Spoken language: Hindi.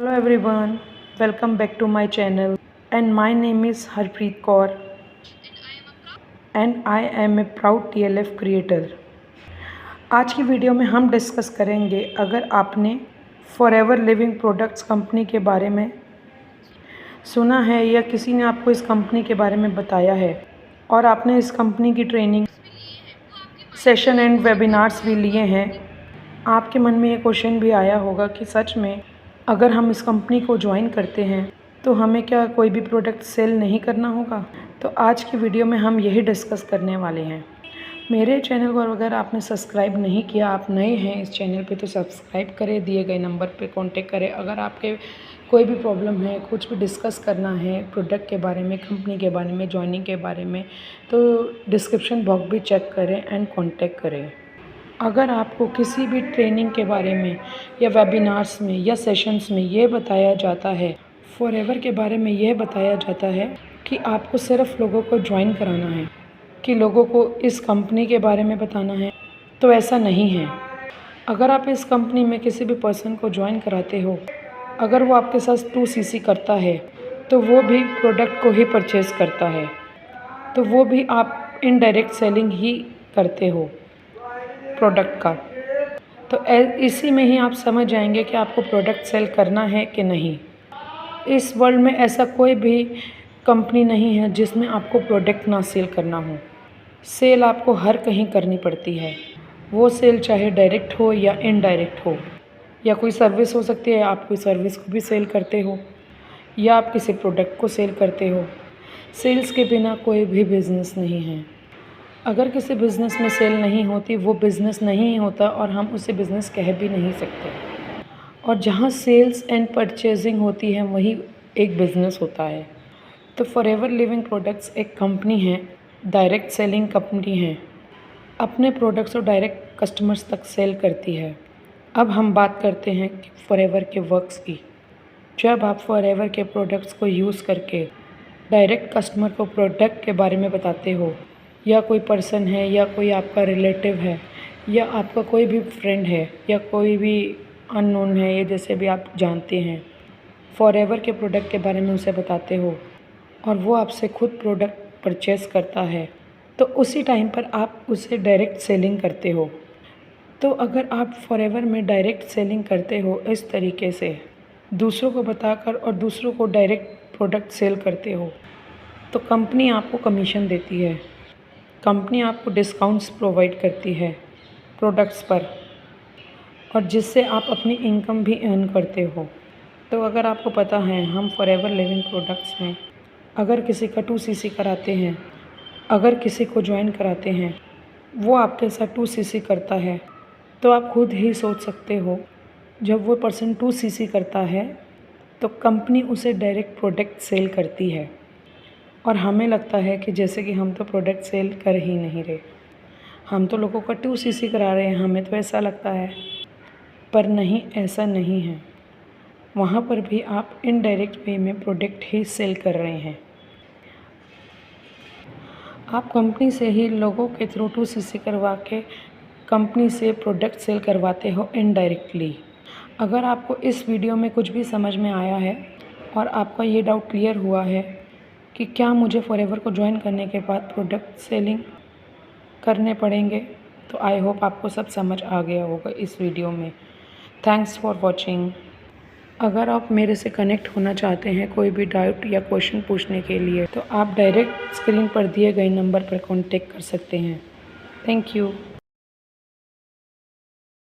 Hello everyone, welcome back to my channel and my name is Harpreet Kaur and I am a proud TLF creator। आज की वीडियो में हम डिस्कस करेंगे अगर आपने फॉरएवर लिविंग प्रोडक्ट्स कंपनी के बारे में सुना है या किसी ने आपको इस कंपनी के बारे में बताया है और आपने इस कंपनी की ट्रेनिंग सेशन एंड वेबिनार्स भी लिए हैं, आपके मन में ये क्वेश्चन भी आया होगा कि सच में अगर हम इस कंपनी को ज्वाइन करते हैं तो हमें क्या कोई भी प्रोडक्ट सेल नहीं करना होगा। तो आज की वीडियो में हम यही डिस्कस करने वाले हैं। मेरे चैनल को अगर आपने सब्सक्राइब नहीं किया, आप नए हैं इस चैनल पे, तो सब्सक्राइब करें, दिए गए नंबर पे कांटेक्ट करें। अगर आपके कोई भी प्रॉब्लम है, कुछ भी डिस्कस करना है प्रोडक्ट के बारे में, कंपनी के बारे में, ज्वाइनिंग के बारे में, तो डिस्क्रिप्शन बॉक्स भी चेक करें एंड कांटेक्ट करें। अगर आपको किसी भी ट्रेनिंग के बारे में या वेबिनार्स में या सेशंस में ये बताया जाता है, फॉरएवर के बारे में यह बताया जाता है कि आपको सिर्फ लोगों को ज्वाइन कराना है, कि लोगों को इस कंपनी के बारे में बताना है, तो ऐसा नहीं है। अगर आप इस कंपनी में किसी भी पर्सन को ज्वाइन कराते हो, अगर वो आपके साथ 2CC करता है तो वो भी प्रोडक्ट को ही परचेज़ करता है, तो वो भी आप इनडायरेक्ट सेलिंग ही करते हो प्रोडक्ट का। तो इसी में ही आप समझ जाएंगे कि आपको प्रोडक्ट सेल करना है कि नहीं। इस वर्ल्ड में ऐसा कोई भी कंपनी नहीं है जिसमें आपको प्रोडक्ट ना सेल करना हो। सेल आपको हर कहीं करनी पड़ती है, वो सेल चाहे डायरेक्ट हो या इनडायरेक्ट हो, या कोई सर्विस हो सकती है, आप कोई सर्विस को भी सेल करते हो या आप किसी प्रोडक्ट को सेल करते हो। सेल्स के बिना कोई भी बिज़नेस नहीं है। अगर किसी बिज़नेस में सेल नहीं होती, वो बिज़नेस नहीं होता और हम उसे बिज़नेस कह भी नहीं सकते। और जहाँ सेल्स एंड परचेजिंग होती है वही एक बिज़नेस होता है। तो फॉरएवर लिविंग प्रोडक्ट्स एक कंपनी है, डायरेक्ट सेलिंग कंपनी है, अपने प्रोडक्ट्स को डायरेक्ट कस्टमर्स तक सेल करती है। अब हम बात करते हैं कि फॉरएवर के वर्क्स की। जब आप फॉरएवर के प्रोडक्ट्स को यूज़ करके डायरेक्ट कस्टमर को प्रोडक्ट के बारे में बताते हो, या कोई पर्सन है या कोई आपका रिलेटिव है या आपका कोई भी फ्रेंड है या कोई भी अननोन है, ये जैसे भी आप जानते हैं, फॉरएवर के प्रोडक्ट के बारे में उसे बताते हो और वो आपसे खुद प्रोडक्ट परचेज़ करता है, तो उसी टाइम पर आप उसे डायरेक्ट सेलिंग करते हो। तो अगर आप फॉरएवर में डायरेक्ट सेलिंग करते हो इस तरीके से, दूसरों को बताकर और दूसरों को डायरेक्ट प्रोडक्ट सेल करते हो, तो कंपनी आपको कमीशन देती है, कंपनी आपको डिस्काउंट्स प्रोवाइड करती है प्रोडक्ट्स पर, और जिससे आप अपनी इनकम भी अर्न करते हो। तो अगर आपको पता है, हम फॉरएवर लिविंग प्रोडक्ट्स में अगर किसी का 2CC कराते हैं, अगर किसी को ज्वाइन कराते हैं, वो आपके साथ 2CC करता है, तो आप खुद ही सोच सकते हो, जब वो पर्सन 2CC करता है तो कंपनी उसे डायरेक्ट प्रोडक्ट सेल करती है। और हमें लगता है कि जैसे कि हम तो प्रोडक्ट सेल कर ही नहीं रहे, हम तो लोगों का 2CC करा रहे हैं, हमें तो ऐसा लगता है। पर नहीं, ऐसा नहीं है। वहाँ पर भी आप इनडायरेक्ट वे में प्रोडक्ट ही सेल कर रहे हैं। आप कंपनी से ही लोगों के थ्रू 2CC करवा के कंपनी से प्रोडक्ट सेल करवाते हो इनडायरेक्टली। अगर आपको इस वीडियो में कुछ भी समझ में आया है और आपका ये डाउट क्लियर हुआ है कि क्या मुझे फॉरएवर को ज्वाइन करने के बाद प्रोडक्ट सेलिंग करने पड़ेंगे, तो आई होप आपको सब समझ आ गया होगा इस वीडियो में। Thanks for watching. अगर आप मेरे से कनेक्ट होना चाहते हैं कोई भी डाउट या क्वेश्चन पूछने के लिए, तो आप डायरेक्ट स्क्रीन पर दिए गए नंबर पर कॉन्टेक्ट कर सकते हैं। Thank you.